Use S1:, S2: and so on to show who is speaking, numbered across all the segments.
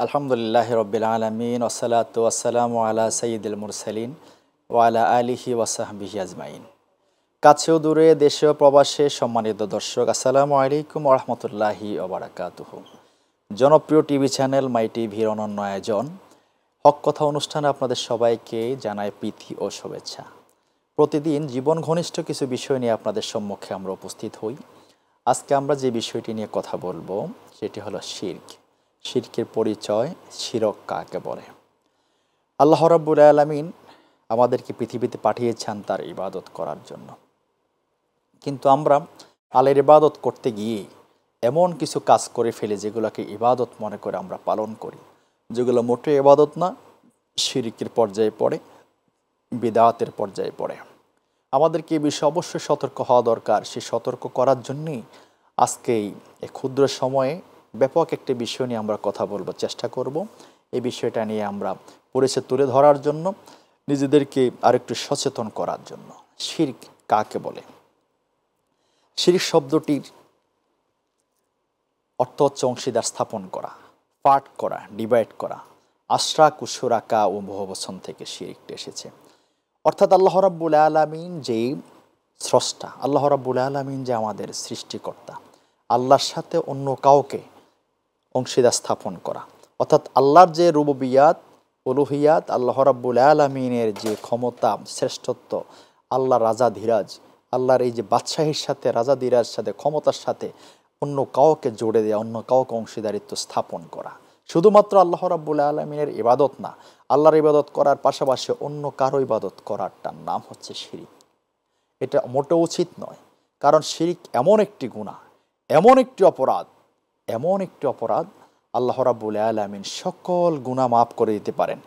S1: আলহামদুলিল্লাহ রব্বিল আলমিন ওসালাতু ওয়াসসালামু আলা সঈদুল মুরসালিন ওয়ালা আলিহি ওয়াসাহবিহি আজমাইন। কাছেও দূরে দেশেও প্রবাসে সম্মানিত দর্শক, আসসালামু আলাইকুম রহমতুল্লাহি ওবারাকাতুহু। জনপ্রিয় টিভি চ্যানেল মাই টিভির অনন্য আয়োজন হক কথা অনুষ্ঠানে আপনাদের সবাইকে জানায় প্রীতি ও শুভেচ্ছা। প্রতিদিন জীবন ঘনিষ্ঠ কিছু বিষয় নিয়ে আপনাদের সম্মুখে আমরা উপস্থিত হই। আজকে আমরা যে বিষয়টি নিয়ে কথা বলবো সেটি হলো শিরক। শিরকের পরিচয়, শিরক কাকে বলে। আল্লাহ রাব্বুল আলামিন আমাদেরকে পৃথিবীতে পাঠিয়েছেন তার ইবাদত করার জন্য, কিন্তু আমরা আল্লাহর ইবাদত করতে গিয়ে এমন কিছু কাজ করে ফেলি যেগুলোকে ইবাদত মনে করে আমরা পালন করি, যেগুলো মোটে ইবাদত না, শিরকের পর্যায়ে পড়ে, বিদআতের পর্যায়ে পড়ে। আমাদেরকে এই বিষয়ে অবশ্যই সতর্ক হওয়া দরকার। সেই সতর্ক করার জন্যই আজকেই এই ক্ষুদ্র সময়ে ব্যাপক একটি বিষয় নিয়ে আমরা কথা বলবো, চেষ্টা করব এই বিষয়টা নিয়ে আমরা পরিচয় তুলে ধরার জন্য, নিজেদেরকে আরেকটু সচেতন করার জন্য। শিরক কাকে বলে? শিরক শব্দটির অর্থ হচ্ছে অংশীদার স্থাপন করা, পাঠ করা, ডিভাইড করা। আশরাক ও শুরাকা ও বহুবচন থেকে শিরকটা এসেছে। অর্থাৎ আল্লাহ রাব্বুল আলামিন যে স্রষ্টা, আল্লাহ রাব্বুল আলামিন যে আমাদের সৃষ্টিকর্তা, আল্লাহর সাথে অন্য কাউকে অংশীদার স্থাপন করা। অর্থাৎ আল্লাহর যে রুবুবিয়াত, উলুহিয়াত, আল্লাহ রাব্বুল আলামিনের যে ক্ষমতা, শ্রেষ্ঠত্ব, আল্লাহ রাজা ধীরাজ, আল্লাহর এই যে বাদশাহীর সাথে, রাজা ধীরাজ সাথে, ক্ষমতার সাথে অন্য কাউকে জোড়ে দেওয়া, অন্য কাউকে অংশীদারিত্ব স্থাপন করা। শুধুমাত্র আল্লাহ রাব্বুল আলামিনের ইবাদত না, আল্লাহর ইবাদত করার পাশাপাশি অন্য কারো ইবাদত করারটার নাম হচ্ছে শিরক। এটা মোটেও উচিত নয়, কারণ শিরক এমন একটি গুনাহ, এমন একটি অপরাধ, এমন একটি অপরাধ, আল্লাহ রাব্বুল আলামিন সকল গুনাহ মাফ করে দিতে পারেন,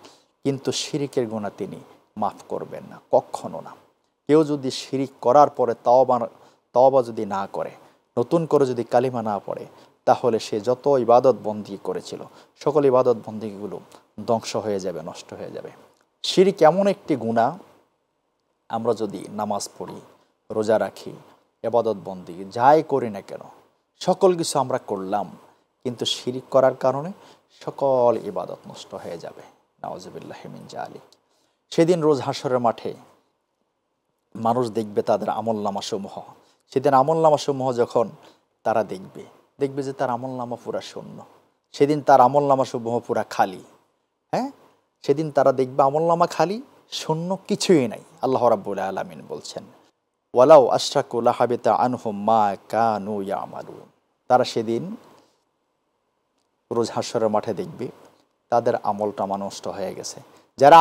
S1: কিন্তু শিরকের গুনাহ তিনি মাফ করবেন না, কখনো না। কেউ যদি শিরক করার পরে তওবা যদি না করে, নতুন করে যদি কালিমা না পড়ে, তাহলে সে যত ইবাদত বন্দি করেছিল সকল ইবাদত বন্দিগুলো ধ্বংস হয়ে যাবে, নষ্ট হয়ে যাবে। শিরক এমন একটি গুনাহ, আমরা যদি নামাজ পড়ি, রোজা রাখি, ইবাদত বন্দি যাই করি না কেন, সকল কিছু আমরা করলাম, কিন্তু শিরক করার কারণে সকল ইবাদত নষ্ট হয়ে যাবে। নাউজুবিল্লাহি মিন যালিক। সেদিন রোজ হাশরের মাঠে মানুষ দেখবে তাদের আমলনামাসমূহ। সেদিন আমলনামাসমূহ যখন তারা দেখবে যে তার আমলনামা পুরা শূন্য। সেদিন তার আমলনামাসমূহ পুরা খালি। হ্যাঁ, সেদিন তারা দেখবে আমলনামা খালি, শূন্য, কিছুই নাই। আল্লাহ রাব্বুল আলামিন বলছেন, ওয়ালাউ আশরাকু লাহাবিতা আনহুম মা কানু ইয়ামালুন। তারা সেদিন রোজ হাশরের মাঠে দেখবে তাদের আমলটামা নষ্ট হয়ে গেছে। যারা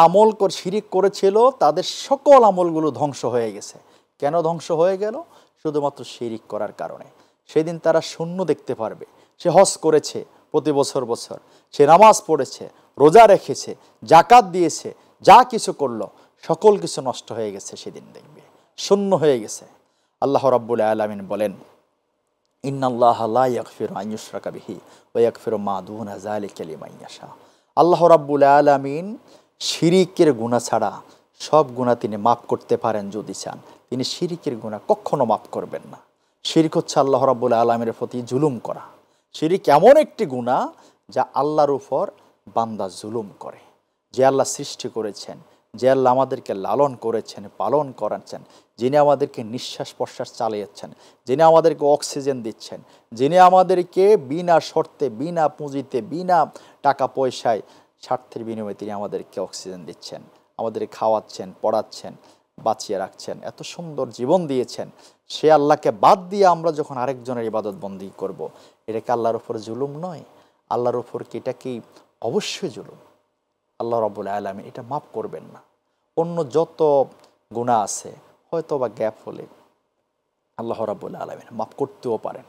S1: শিরক করেছিল তাদের সকল আমলগুলো ধ্বংস হয়ে গেছে। কেন ধ্বংস হয়ে গেল? শুধুমাত্র শিরক করার কারণে। সেদিন তারা শূন্য দেখতে পারবে। সে হজ করেছে প্রতি বছর, সে নামাজ পড়েছে, রোজা রেখেছে, জাকাত দিয়েছে, যা কিছু করলো সকল কিছু নষ্ট হয়ে গেছে। সেদিন দেখবে শূন্য হয়ে গেছে। আল্লাহ রাব্বুল আলামিন বলেন, ইন্নাল্লাহা লা ইয়াগফিরু আন ইউশরাকা বিহি ওয়া ইয়াগফিরু মা দুনা যালিকা লিমান ইয়াশা। আল্লাহ রাব্বুল আলামিন শিরকের গুনাহ ছাড়া সব গুনাহ তিনি মাফ করতে পারেন যদি চান। তিনি শিরকের গুনাহ কখনো মাফ করবেন না। শিরক হচ্ছে আল্লাহ রাব্বুল আলামিনের প্রতি জুলুম করা। শিরক এমন একটি গুনাহ যা আল্লাহর উপর বান্দা জুলুম করে। যে আল্লাহ সৃষ্টি করেছেন, যে আল্লাহ আমাদেরকে লালন করেছেন, পালন করাচ্ছেন, যিনি আমাদেরকে নিঃশ্বাস প্রশ্বাস চালিয়েছেন, যিনি আমাদেরকে অক্সিজেন দিচ্ছেন, যিনি আমাদেরকে বিনা শর্তে, বিনা পুঁজিতে, বিনা টাকা পয়সায়, স্বার্থের বিনিময়ে তিনি আমাদেরকে অক্সিজেন দিচ্ছেন, আমাদের খাওয়াচ্ছেন, পড়াচ্ছেন, বাঁচিয়ে রাখছেন, এত সুন্দর জীবন দিয়েছেন। সে আল্লাহকে বাদ দিয়ে আমরা যখন আরেকজনের ইবাদত বন্দি করব, এটা কি আল্লাহর উপর জুলুম নয়? আল্লাহর উপর কি এটা কি? অবশ্যই জুলুম। আল্লাহ রাব্বুল আলামিন এটা মাফ করবেন না। অন্য যত গুনাহ আছে হয়তো বা গ্যাপ হলে আল্লাহ রাব্বুল আলামিন মাফ করতেও পারেন।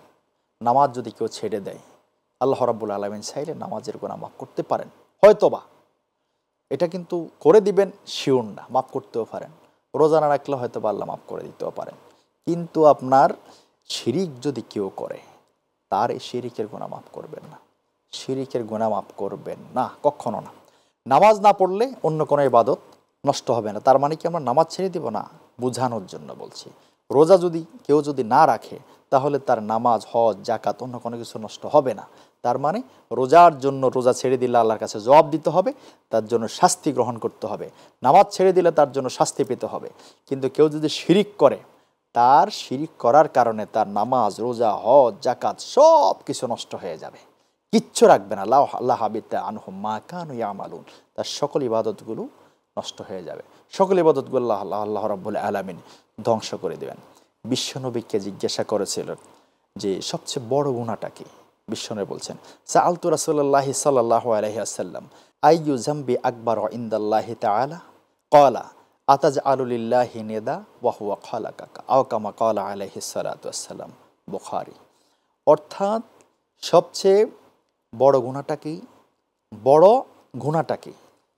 S1: নামাজ যদি কেউ ছেড়ে দেয়, আল্লাহ রাব্বুল আলামিন চাইলে নামাজের গুনাহ মাফ করতে পারেন, হয়তোবা। এটা কিন্তু করে দিবেন শিওর না, মাফ করতেও পারেন। রোজা না রাখলে হয়তো বা আল্লাহ মাফ করে দিতেও পারেন। কিন্তু আপনার শিরিক যদি কেউ করে, তার এই শিরিকের গুনাহ মাফ করবেন না। শিরিকের গুনাহ মাফ করবেন না, কখনো না। নামাজ না পড়লে অন্য কোনো ইবাদত নষ্ট হবে না। তার মানে কি আমরা নামাজ ছেড়ে দিব? না, বোঝানোর জন্য বলছি। রোজা যদি কেউ না রাখে, তাহলে তার নামাজ, হজ, জাকাত, অন্য কোনো কিছু নষ্ট হবে না। তার মানে রোজার জন্য রোজা ছেড়ে দিলে আল্লাহর কাছে জবাব দিতে হবে, তার জন্য শাস্তি গ্রহণ করতে হবে। নামাজ ছেড়ে দিলে তার জন্য শাস্তি পেতে হবে। কিন্তু কেউ যদি শিরিক করে, তার শিরিক করার কারণে তার নামাজ, রোজা, হজ, জাকাত সব কিছু নষ্ট হয়ে যাবে, কিচ্ছু রাখবে না। আল্লাহ হাবিতা আনহুম মা কানু ইয়ামালুন, তার সকল ইবাদতগুলো নষ্ট হয়ে যাবে, সকল ইবাদতগুলো আল্লাহ রাব্বুল আলামিন ধ্বংস করে দেবেন। বিশ্বনবীকে জিজ্ঞাসা করেছিল যে সবচেয়ে বড় গুনাহটা কি? বিশ্বনবী বলছেন, সাআলতু রাসূলুল্লাহি সাল্লাল্লাহু আলাইহি ওয়াসাল্লাম আইয়ু যামবি আকবার ইনদাল্লাহি তাআলা ক্বালা আতাজআলু লিল্লাহি নিদা ওয়া হুয়া খালাকাকা আও কামা ক্বালা আলাইহিস সালাতু ওয়াসসালাম। বুখারী। অর্থাৎ সবচেয়ে বড় গুনাহটা কি? বড় গুনাহটা কি?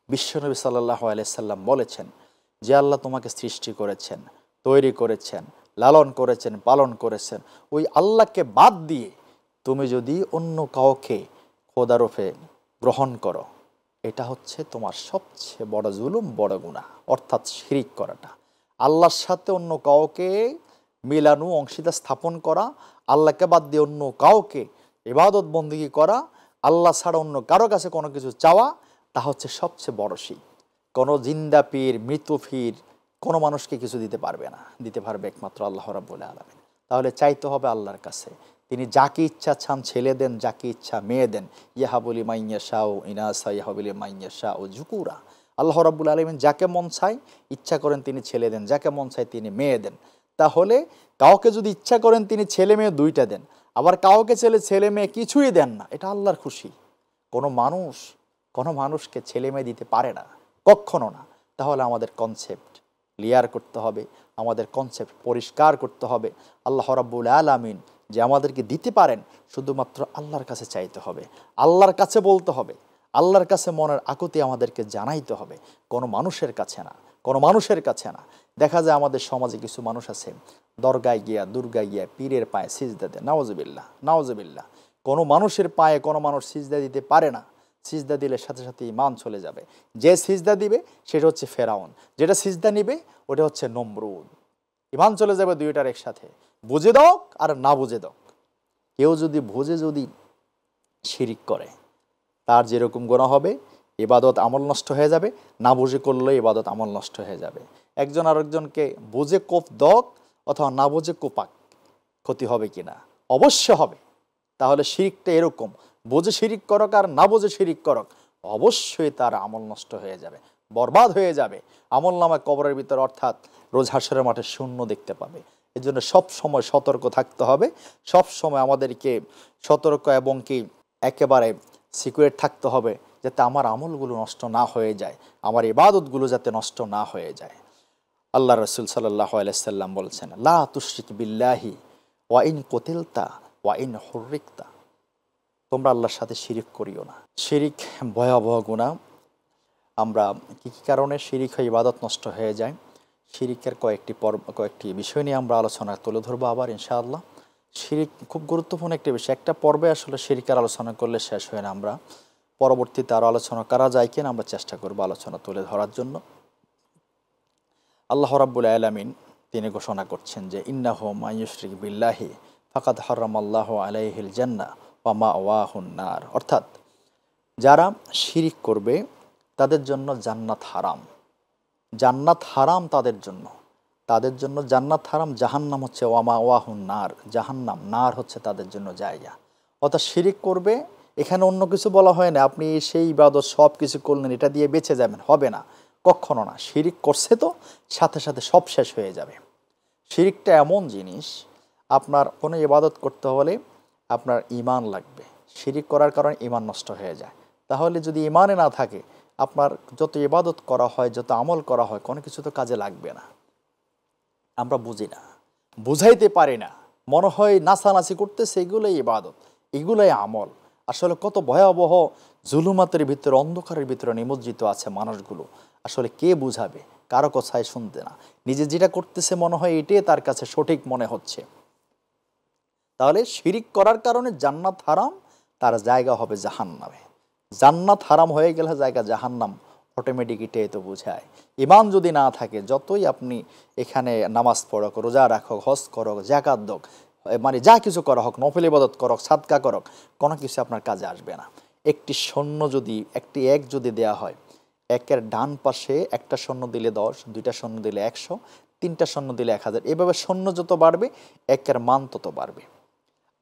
S1: বিশ্বনবী সাল্লাল্লাহু আলাইহি সাল্লাম বলেছেন যে আল্লাহ তোমাকে সৃষ্টি করেছেন, তৈরি করেছেন, লালন করেছেন, পালন করেছেন, ওই আল্লাহকে বাদ দিয়ে তুমি যদি অন্য কাউকে খোদারূপে গ্রহণ করো, এটা হচ্ছে তোমার সবচেয়ে বড় জুলুম, বড় গুনাহ। অর্থাৎ শিরিক করাটা, আল্লাহর সাথে অন্য কাউকে মিলানো, অংশীদার স্থাপন করা, আল্লাহকে বাদ দিয়ে অন্য কাউকে ইবাদত বন্দেগী করা, আল্লাহ ছাড়া অন্য কারো কাছে কোনো কিছু চাওয়া, তা হচ্ছে সবচেয়ে বড় শিরক। কোনো জিন্দা পীর, মৃত পীর কোনো মানুষকে কিছু দিতে পারবে না, দিতে পারবে একমাত্র আল্লাহ রাব্বুল আলামিন। তাহলে চাইতে হবে আল্লাহর কাছে। তিনি যাকে ইচ্ছা চান ছেলে দেন, যাকে ইচ্ছা মেয়ে দেন। ইয়াহাবুলি মাইয়া শাহ ইনাসা ইয়াহাবুলি মাইয়া শাহ ও জুকুরা। আল্লাহ রাব্বুল আলামিন যাকে মন চায় ইচ্ছা করেন তিনি ছেলে দেন, যাকে মন চায় তিনি মেয়ে দেন। তাহলে কাউকে যদি ইচ্ছা করেন তিনি ছেলে মেয়ে দুইটা দেন, আবার কাউকে ছেলে মেয়ে কিছুই দেন না, এটা আল্লাহর খুশি। কোনো মানুষকে ছেলে মেয়ে দিতে পারে না, কখনো না। তাহলে আমাদের কনসেপ্ট ক্লিয়ার করতে হবে, আমাদের কনসেপ্ট পরিষ্কার করতে হবে। আল্লাহ রাব্বুল আলামিন যে আমাদেরকে দিতে পারেন, শুধুমাত্র আল্লাহর কাছে চাইতে হবে, আল্লাহর কাছে বলতে হবে, আল্লাহর কাছে মনের আকুতি আমাদেরকে জানাইতে হবে, কোনো মানুষের কাছে না, কোনো মানুষের কাছে না। দেখা যায় আমাদের সমাজে কিছু মানুষ আছে দরগায় গিয়া, দুর্গায় গিয়া পীরের পায়ে সিজদা দেয়। নাউজুবিল্লাহ, নাউজুবিল্লাহ। কোনো মানুষের পায়ে কোনো মানুষ সিজদা দিতে পারে না। সিজদা দিলে সাথে সাথে ঈমান চলে যাবে। যে সিজদা দিবে সেটা হচ্ছে ফেরাউন, যেটা সিজদা নিবে ওটা হচ্ছে নমরুদ। ঈমান চলে যাবে দুইটার একসাথে। বুঝে দাও আর না বুঝে দাও। কেউ যদি বুঝে যদি শিরিক করে, তার যেরকম গুনাহ হবে, ইবাদত আমল নষ্ট হয়ে যাবে। না বুঝে করলে ইবাদত আমল নষ্ট হয়ে যাবে। একজন আরেকজনকে বুঝে কোপ দক অথবা না বুঝে কোপাক, ক্ষতি হবে কিনা? অবশ্য হবে। তাহলে শিরিকটা এরকম, বুঝে শিরিক করক আর না বুঝে শিরিক করক, অবশ্যই তার আমল নষ্ট হয়ে যাবে, বরবাদ হয়ে যাবে। আমল নামায় কবরের ভিতর, অর্থাৎ রোজ হাশরের মাঠে শূন্য দেখতে পাবে। এই জন্য সবসময় সতর্ক থাকতে হবে, সব সময় আমাদেরকে সতর্ক এবং কি একেবারে সিকিউর থাকতে হবে, যাতে আমার আমলগুলো নষ্ট না হয়ে যায়, আমার ইবাদতগুলো যাতে নষ্ট না হয়ে যায়। আল্লাহ রাসূল সাল্লাল্লাহু আলাইহি সাল্লাম বলছেন, লা তুশরিক বিল্লাহি ওয়া ইন কুতিলতা ওয়া ইন হুররিকতা। তোমরা আল্লাহর সাথে শিরিক করিও না। শিরিক ভয়াবহ গুনাহ। আমরা কী কী কারণে শিরিক হয়ে ইবাদত নষ্ট হয়ে যায়, শিরিকের কয়েকটি বিষয় নিয়ে আমরা আলোচনা তুলে ধরবো আবার ইনশাআল্লাহ। শিরিক খুব গুরুত্বপূর্ণ একটি বিষয়। একটা পর্বে আসলে শিরিকের আলোচনা করলে শেষ হয় না। আমরা পরবর্তীতে আরও আলোচনা করা যায় কিনা আমরা চেষ্টা করবো আলোচনা তুলে ধরার জন্য। আল্লাহ রাব্বুল আলামিন তিনি ঘোষণা করছেন যে ইন্নাহু মান ইউশরিক বিল্লাহি ফাকাদ হারামাল্লাহু আলাইহিল জান্নাহ ওয়া মাওয়াহুন নার। অর্থাৎ যারা শিরিক করবে তাদের জন্য জান্নাত হারাম, জান্নাত হারাম তাদের জন্য জান্নাত হারাম। জাহান্নাম হচ্ছে ওয়া মাওয়াহুন নার, জাহান্নাম, নার হচ্ছে তাদের জন্য জায়গা। অর্থাৎ শিরিক করবে, এখানে অন্য কিছু বলা হয় না আপনি সেই ইবাদত সব কিছু করলেন এটা দিয়ে বেঁচে যাবেন, হবে না, কখনো না। শিরিক করছে তো সাথে সাথে সব শেষ হয়ে যাবে। শিরিকটা এমন জিনিস, আপনার কোনো ইবাদত করতে হলে আপনার ঈমান লাগবে। শিরিক করার কারণে ঈমান নষ্ট হয়ে যায়। তাহলে যদি ঈমানে না থাকে, আপনার যত ইবাদত করা হয়, যত আমল করা হয়, কোনো কিছু তো কাজে লাগবে না। আমরা বুঝি না, বুঝাইতে পারি না, মনে হয় নাচানাচি করতেছে, এগুলোই ইবাদত, এগুলোই আমল। আসলে কত ভয়াবহ জুলুমাতের ভিতরে, অন্ধকারের ভিতরে নিমজ্জিত আছে মানুষগুলো। আসলে কে বুঝাবে? কারো কথায় শুনতে না, নিজে যেটা করতেছে মনে হয় এটাই তার কাছে সঠিক মনে হচ্ছে। তাহলে শিরিক করার কারণে জান্নাত হারাম, তার জায়গা হবে জাহান্নামে। জান্নাত হারাম হয়ে গেলে জায়গা জাহান্নাম, অটোমেটিক এটাই তো বোঝায়। ঈমান যদি না থাকে, যতই আপনি এখানে নামাজ পড়ক, রোজা রাখো, হজ করো, যাকাত দাও, মানে যা কিছু করা হোক, নফল ইবাদত করক, সাদকা করক, কোনো কিছু আপনার কাজে আসবে না। একটি সৈন্য যদি, একটি এক যদি দেয়া হয়, একের ডান পাশে একটা সৈন্য দিলে 10, দুইটা সৈন্য দিলে 100, তিনটা সৈন্য দিলে 1000, এভাবে সৈন্য যত বাড়বে একের মান তত বাড়বে।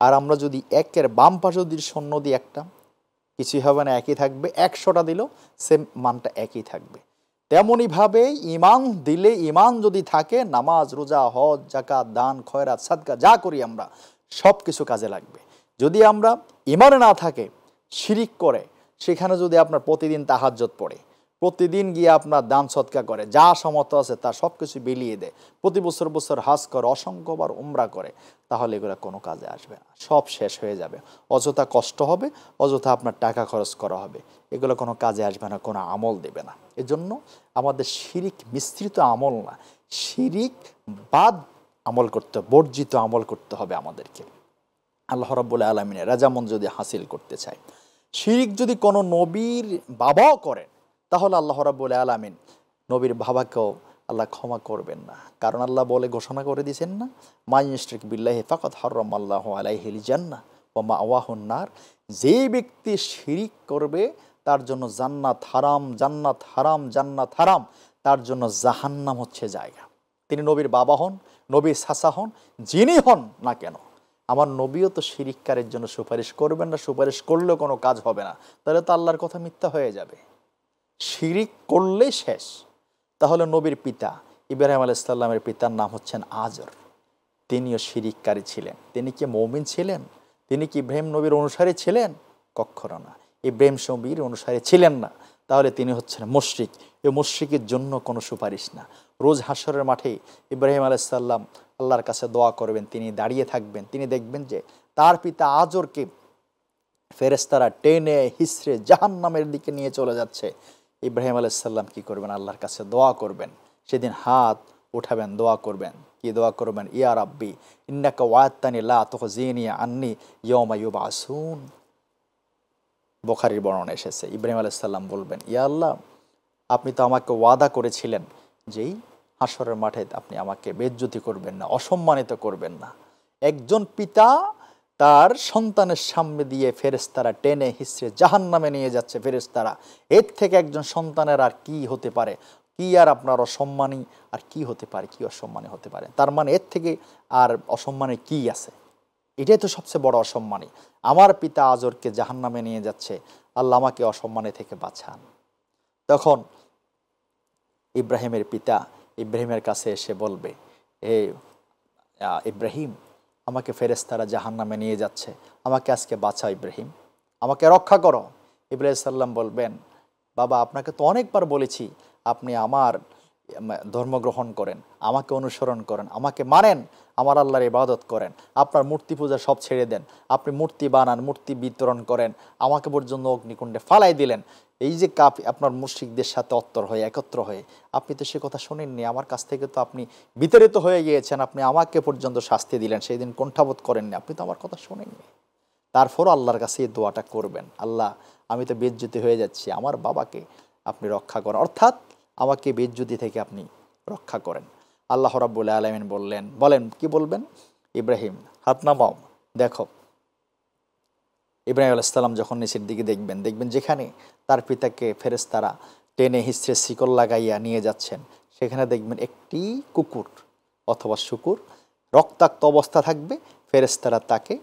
S1: আর আমরা যদি একের বাম পাশে যদি সৈন্য দিই একটা, কিছুই হবে না, একই থাকবে। 100টা দিলেও সেম মানটা একই থাকবে। তেমনইভাবে ইমান দিলে, ইমান যদি থাকে, নামাজ, রোজা, হজ, যাকাত, দান, খয়রাত, সাদকা যা করি আমরা সব কিছু কাজে লাগবে। যদি আমরা ইমানে না থাকে, শিরিক করে, সেখানে যদি আপনার প্রতিদিন তাহাজ্জুদ পড়ে, প্রতিদিন গিয়ে আপনার দান সৎকা করে, যা সমর্থ আছে তার সব কিছু বিলিয়ে দেয়, প্রতি বছর বছর হাজ করে, অসংখ্যবার উমরা করে, তাহলে এগুলো কোনো কাজে আসবে না, সব শেষ হয়ে যাবে। অযথা কষ্ট হবে, অযথা আপনার টাকা খরচ করা হবে, এগুলো কোনো কাজে আসবে না, কোনো আমল দেবে না। এজন্য আমাদের শিরিক মিশ্রিত আমল না, শিরিক বাদ আমল করতে, বর্জিত আমল করতে হবে আমাদেরকে। আল্লাহ রাব্বুল আলামিনের রাজামন যদি হাসিল করতে চায়, শিরিক যদি কোনো নবীর বাবাও করেন, তাহলে আল্লাহ রাব্বুল আলামিন নবীর বাবাকেও আল্লাহ ক্ষমা করবেন না। কারণ আল্লাহ বলে ঘোষণা করে দিয়েছেন না, মা ইউশরিক বিল্লাহি ফাকাদ হারামাল্লাহু আলাইহিল জান্নাহ ওয়া মাওয়াহুন নার, যেই ব্যক্তি শিরিক করবে তার জন্য জান্নাত হারাম, জান্নাত হারাম, জান্নাত হারাম, তার জন্য জাহান্নাম হচ্ছে জায়গা। তিনি নবীর বাবা হন, নবীর চাচা হন, যিনি হন না কেন, আমার নবীও তো শিরিককারের জন্য সুপারিশ করবেন না, সুপারিশ করলেও কোনো কাজ হবে না, তাহলে তো আল্লাহর কথা মিথ্যা হয়ে যাবে। শিরিক করলেই শেষ। তাহলে নবীর পিতা ইব্রাহিম আলাইহিস সালামের পিতার নাম হচ্ছেন আজর, তিনিও শিরিককারী ছিলেন। তিনি কি মুমিন ছিলেন? তিনি কি ইব্রাহিম নবীর অনুসারী ছিলেন? কখনো না, ইব্রাহিম নবীর অনুসারী ছিলেন না। তাহলে তিনি হচ্ছেন মুশরিক। এই মুশরিকের জন্য কোনো সুপারিশ না। রোজ হাশরের মাঠে ইব্রাহিম আলাইহিস সালাম আল্লাহর কাছে দোয়া করবেন, তিনি দাঁড়িয়ে থাকবেন, তিনি দেখবেন যে তার পিতা আজরকে ফেরেশতারা টেনে হিসড়ে জাহান্নামের দিকে নিয়ে চলে যাচ্ছে। ইব্রাহিম আলাইহিস সালাম কি করবেন? আল্লাহর কাছে দোয়া করবেন। সেদিন হাত উঠাবেন, দোয়া করবেন। কি দোয়া করবেন? ইয়া রাব্বি ইন্নাকা ওয়া'আদতানি লা তুখজিনি আন্নি ইয়াওমা ইউবআসুন। বুখারীর বর্ণনা এসেছে, ইব্রাহিম আলাইহিস সালাম বলবেন, ইয়া আল্লাহ, আপনি তো আমাকে ওয়াদা করেছিলেন যেই হাশরের মাঠে আপনি আমাকে বেইজ্জতি করবেন না, অসম্মানিত করবেন না। একজন পিতা তার সন্তানের সামনে দিয়ে ফেরেশতারা টেনে হিসড়ে জাহান্নামে নিয়ে যাচ্ছে ফেরেশতারা, এর থেকে একজন সন্তানের আর কি হতে পারে? কি আর আপনার অসম্মানী আর কি হতে পারে? কি অসম্মানী হতে পারে? তার মানে এর থেকে আর অসম্মানী কি আছে? এটাই তো সবচেয়ে বড় অসম্মানী। আমার পিতা আজরকে জাহান্নামে নিয়ে যাচ্ছে, আল্লাহ আমাকে অসম্মানী থেকে বাঁচান। তখন ইব্রাহিমের পিতা ইব্রাহিমের কাছে এসে বলবে, হে ইব্রাহিম, আমাকে ফেরেশতারা জাহান্নামে নিয়ে যাচ্ছে, আমাকে আজকে বাঁচাও ইব্রাহিম, আমাকে রক্ষা করো। ইব্রাহিম সাল্লাম বলবেন, বাবা, আপনাকে তো অনেকবার বলেছি আপনি আমার ধর্ম গ্রহণ করেন, আমাকে অনুসরণ করেন, আমাকে মানেন, আমার আল্লাহর ইবাদত করেন, আপনার মূর্তি পূজা সব ছেড়ে দেন, আপনি মূর্তি বানান, মূর্তি বিতরণ করেন, আমাকে পর্যন্ত অগ্নিকুণ্ডে ফালাই দিলেন। এই যে আপনার মুশরিকদের সাথে একত্র হয়ে আপনি তো সে কথা শোনেননি, আমার কাছ থেকে তো আপনি বিতাড়িত হয়ে গিয়েছেন, আপনি আমাকে পর্যন্ত শাস্তি দিলেন, সেই দিন কণ্ঠাবোধ করেননি, আপনি তো আমার কথা শোনেননি। তারপরও আল্লাহর কাছে এই দোয়াটা করবেন, আল্লাহ, আমি তো বেইজ্জতি হয়ে যাচ্ছি, আমার বাবাকে আপনি রক্ষা করেন, অর্থাৎ আমাকে বেইজ্জতি থেকে আপনি রক্ষা করেন। আল্লাহ রাব্বুল আলামিন বলেন কি বলবেন? ইব্রাহিম, হাত নামাও, দেখো। ইব্রাহিম আলাইহিস সালাম যখন নিচের দিকে দেখবেন যেখানে তার পিতাকে ফেরেশতারা টেনে হিসড়ে শিকল লাগাইয়া নিয়ে যাচ্ছেন, সেখানে দেখবেন একটি কুকুর অথবা শুকুর রক্তাক্ত অবস্থা থাকবে। ফেরেশতারা তাকে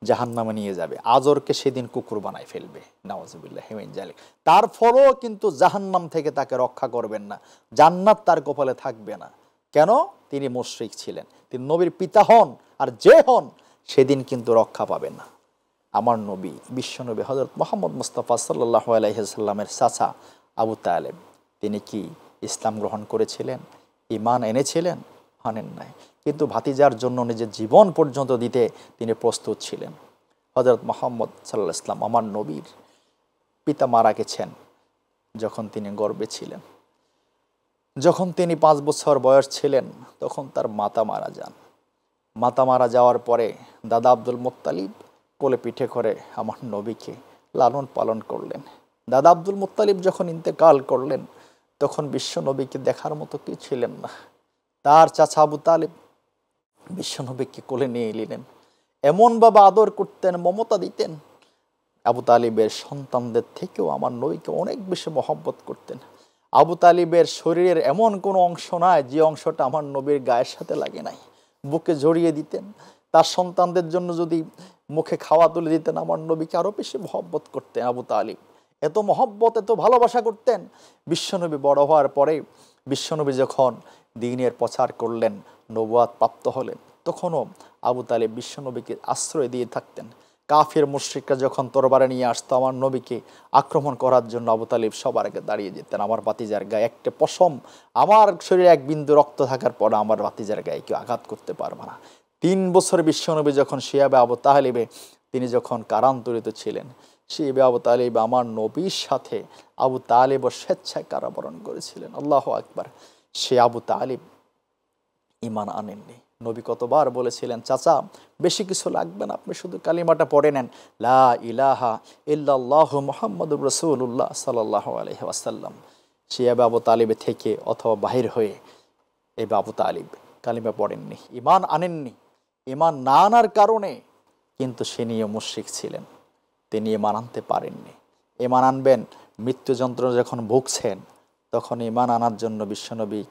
S1: জাহান্নামে নিয়ে যাবে, আজরকে সেদিন কুকুর বানায় ফেলবে, নাউযুবিল্লাহি মিন যালিক। তারপরও কিন্তু জাহান্নাম থেকে তাকে রক্ষা করবেন না, জান্নাত তার কপালে থাকবে না। কেন? তিনি মুশরিক ছিলেন। তিনি নবীর পিতা হন আর যে হন, সেদিন কিন্তু রক্ষা পাবেন না। আমার নবী, বিশ্বনবী হযরত মুহাম্মদ মুস্তাফা সাল্লাল্লাহু আলাইহি সাল্লামের চাচা আবু তালেব, তিনি কি ইসলাম গ্রহণ করেছিলেন? ঈমান এনেছিলেন? আনেন নাই, কিন্তু ভাতিজার জন্য নিজের জীবন পর্যন্ত দিতে তিনি প্রস্তুত ছিলেন। হযরত মুহাম্মদ সাল্লাল্লাহু আলাইহি সাল্লাম আমার নবীর পিতা মারা গেছেন যখন তিনি গর্ভে ছিলেন। যখন তিনি 5 বছর বয়স ছিলেন, তখন তার মাতা মারা যান। মাতা মারা যাওয়ার পরে দাদা আব্দুল মুত্তালিব কোলে পিঠে করে আমার নবীকে লালন পালন করলেন। দাদা আব্দুল মুত্তালিব যখন ইন্তেকাল করলেন, তখন বিশ্ব নবীকে দেখার মতো কেউ ছিলেন না। তার চাচা আবু তালেব বিশ্ব নবীকে কোলে নিয়ে এলেন। এমনভাবে আদর করতেন, মমতা দিতেন। আবু তালিবের সন্তানদের থেকেও আমার নবীকে অনেক বেশি মহব্বত করতেন। আবু তালিবের শরীরের এমন কোনো অংশ নাই যে অংশটা আমার নবীর গায়ের সাথে লাগে নাই। বুকে জড়িয়ে দিতেন। তার সন্তানদের জন্য যদি মুখে খাওয়া তুলে দিতেন, আমার নবীকে আরও বেশি মহব্বত করতেন আবু তালিব। এত মহব্বত, এত ভালোবাসা করতেন। বিশ্বনবী বড় হওয়ার পরে, বিশ্বনবী যখন দ্বীনের প্রচার করলেন, নবুয়াত প্রাপ্ত হলেন, তখনও আবু তালিব বিশ্বনবীকে আশ্রয় দিয়ে থাকতেন। কাফির মুশরিকরা যখন তরবারে নিয়ে আসতো আমার নবীকে আক্রমণ করার জন্য, আবু তালিব সবার আগে দাঁড়িয়ে যেতেন। আমার ভাতিজার গায়ে একটা পশম, আমার শরীরে এক বিন্দু রক্ত থাকার পর আমার ভাতিজার গায়ে কেউ আঘাত করতে পারবে না। 3 বছর বিশ্বনবী যখন শিয়াবে আবু তালিবে তিনি যখন কারান্তরিত ছিলেন, শিয়াবে আবু তালিব আমার নবীর সাথে আবু তালিব স্বেচ্ছায় কারাবরণ করেছিলেন। আল্লাহু আকবার। সে আবু তালিব ঈমান আনেননি। নবী কতবার বলেছিলেন, চাচা বেশি কিছু লাগবে না, আপনি শুধু কালিমাটা পড়ে নেন, লা ইলাহা ইল্লাল্লাহু মুহাম্মাদুর রাসূলুল্লাহ সাল্লাল্লাহু আলাইহি ওয়াসাল্লাম। সে আবু তালিবে থেকে অথবা বাহির হয়ে এই আবু তালিব কালিমা পড়েননি, ঈমান আনেননি। ঈমান না আনার কারণে কিন্তু সে নিয়ে মুশরিক ছিলেন, তিনি ঈমান আনতে পারেননি। ঈমান আনবেন, মৃত্যু যন্ত্রণা যখন ভুগছেন, তখন ঈমান আনার জন্য বিশ্বনবী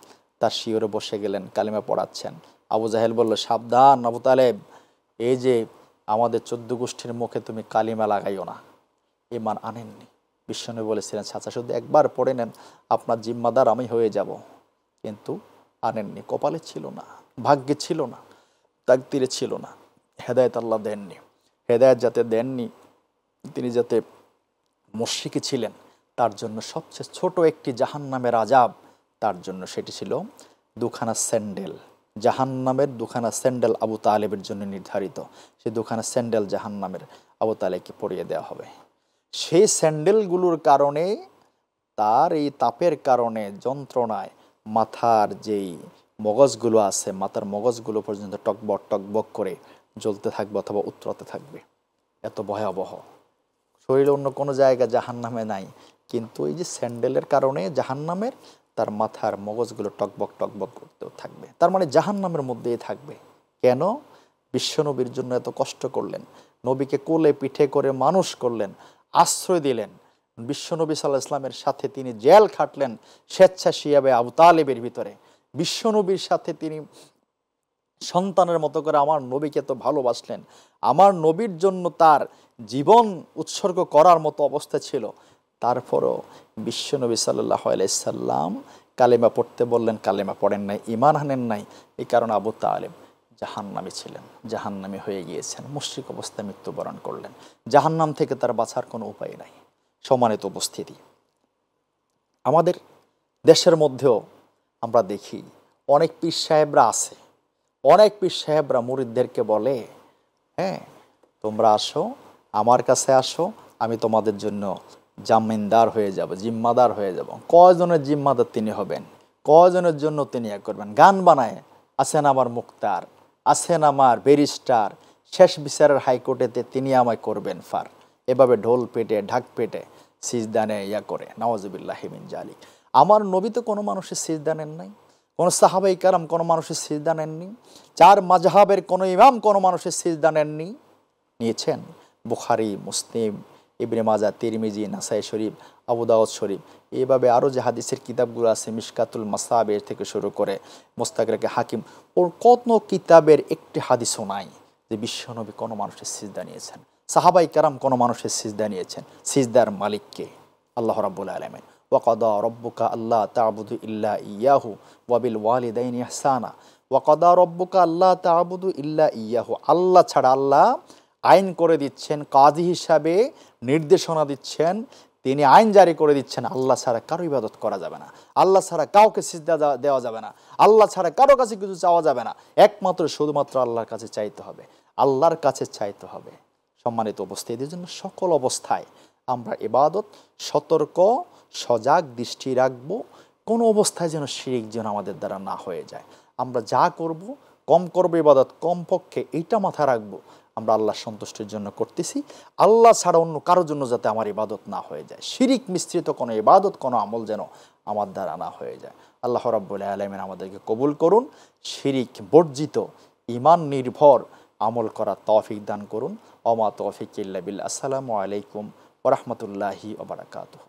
S1: তার শিয়রে বসে গেলেন, কালিমা পড়াচ্ছেন। আবু জাহেল বলল, সাবধান আবু তালেব, এই যে আমাদের 14 গোষ্ঠীর মুখে তুমি কালিমা লাগাইও না। ঈমান আনেননি। বিশ্বনবী বলেছিলেন, চাচা শুধু একবার পড়ে নেন, আপনার জিম্মাদার আমি হয়ে যাব। কিন্তু আনেননি, কপালে ছিল না, ভাগ্যে ছিল না, তাকদীরে ছিল না। হেদায়েত আল্লাহ দেননি। হেদায়েত যাতে দেননি, তিনি যাতে মুশরিক ছিলেন, তার জন্য সবচেয়ে ছোট একটি জাহান্নামের আযাব তার জন্য, সেটি ছিল দুখানা স্যান্ডেল। জাহান্নামের দুখানা স্যান্ডেল আবু তালেবের জন্য নির্ধারিত। সেই দুখানা স্যান্ডেল জাহান্নামের আবু তালেবকে পরিয়ে দেওয়া হবে। সেই স্যান্ডেলগুলোর কারণে, তার এই তাপের কারণে, যন্ত্রণায় মাথার যেই মগজগুলো আছে, মাথার মগজগুলো পর্যন্ত টকবক টকবক করে জ্বলতে থাকবে অথবা উত্তরাতে থাকবে। এত ভয়াবহ। শরীরে অন্য কোনো জায়গা জাহান্নামে নাই, কিন্তু এই যে স্যান্ডেলের কারণে জাহান্নামের, তার মাথার মগজগুলো টকবক টকবক করতেও থাকবে। তার মানে জাহান্নামের মধ্যেই থাকবে। কেন? বিশ্বনবীর জন্য এত কষ্ট করলেন, নবীকে কোলে পিঠে করে মানুষ করলেন, আশ্রয় দিলেন। বিশ্বনবী সাল্লাল্লাহু আলাইহি ওয়াসাল্লামের সাথে তিনি জেল খাটলেন স্বেচ্ছাসেবী আবু তালেবের ভিতরে। বিশ্বনবীর সাথে তিনি সন্তানের মতো করে আমার নবীকে তো ভালোবাসলেন, আমার নবীর জন্য তার জীবন উৎসর্গ করার মতো অবস্থা ছিল। তারপরও বিশ্বনবী সাল্লাল্লাহু আলাইহি সাল্লাম কালেমা পড়তে বললেন, কালেমা পড়েন নাই, ঈমান আনেন নাই। এই কারণে আবু তালেব জাহান্নামী ছিলেন, জাহান্নামী হয়ে গিয়েছেন, মুশরিক অবস্থায় মৃত্যুবরণ করলেন। জাহান্নাম থেকে তার বাঁচার কোনো উপায় নাই। সম্মানিত উপস্থিতি, আমাদের দেশের মধ্যেও আমরা দেখি অনেক পীর সাহেবরা আছে, অনেক পীর সাহেবরা মুরিদদেরকে বলে, হ্যাঁ তোমরা আসো, আমার কাছে আসো, আমি তোমাদের জন্য জামিনদার হয়ে যাব, জিম্মাদার হয়ে যাব। কয়জনের জিম্মাদার তিনি হবেন, কয়জনের জন্য তিনি করবেন? গান বানায়, আছেন আমার মুক্তার, আছেন আমার ব্যারিস্টার, শেষ বিচারের হাইকোর্টেতে তিনি আমায় করবেন ফার। এভাবে ঢোল পেটে ঢাক পেটে সিজদানে করে, নাওয়াজুবিল্লাহি মিন জালিক। আমার নবী তো কোনো মানুষের সিজদা নেন নাই, কোনো সাহাবাই কারাম কোনো মানুষের সিজদা নেননি, 4 মাযহাবের কোনো ইমাম কোনো মানুষের সিজদা নেননি। নিয়েছেন বুখারী, মুসলিম, ইবনে মাজাহ, তিরমিজি, নাসাই শরীফ, আবু দাউদ শরীফ, এইভাবে আরও যে হাদিসের কিতাবগুলো আছে, মিশকাতুল মাসাবির থেকে শুরু করে মুস্তাদরাকে হাকিম, ওর কত কিতাবের একটি হাদিসও নাই যে বিশ্বনবী কোনো মানুষের সিজদা নিয়েছেন, সাহাবাই কারাম কোনো মানুষের সিজদা নিয়েছেন। সিজদার মালিককে? আল্লাহ রাব্বুল আলামিন। ওয়াকাদা রব্বুকা আল্লাহ তা'বুদু ইল্লা ইয়াহু ওয়া বিল ওয়ালিদাইনি ইহসানা। ওয়াকাদা রব্বুকা আল্লাহ তা'বুদু ইল্লা ইয়াহু। আল্লাহ ছাড়া, আল্লাহ আইন করে দিচ্ছেন, কাজী হিসাবে নির্দেশনা দিচ্ছেন, তিনি আইন জারি করে দিচ্ছেন, আল্লাহ ছাড়া কারো ইবাদত করা যাবে না, আল্লাহ ছাড়া কাউকে সিজদা দেওয়া যাবে না, আল্লাহ ছাড়া কারো কাছে কিছু চাওয়া যাবে না, একমাত্র শুধুমাত্র আল্লাহর কাছে চাইতে হবে, আল্লাহর কাছে চাইতে হবে। সম্মানিত উপস্থিতির জন্য সকল অবস্থায় আমরা ইবাদত সতর্ক সজাগ দৃষ্টি রাখবো, কোনো অবস্থায় যেন শিরক যেন আমাদের দ্বারা না হয়ে যায়। আমরা যা করব, কম করবো ইবাদত, কমপক্ষে এইটা মাথায় রাখবো, আমরা আল্লাহ সন্তুষ্টির জন্য করতেছি, আল্লাহ ছাড়া অন্য কারোর জন্য যাতে আমার ইবাদত না হয়ে যায়, শিরিক মিশ্রিত কোনো ইবাদত, কোনো আমল যেন আমার দ্বারা না হয়ে যায়। আল্লাহ রাব্বুল আলামিন আমাদেরকে কবুল করুন। শিরিক বর্জিত, ঈমান নির্ভর আমল করার তৌফিক দান করুন। ওমা তৌফিক ইল্লা বিল্লাহ। আসসালামু আলাইকুম ওয়া রাহমাতুল্লাহি ওয়া বারাকাতুহু।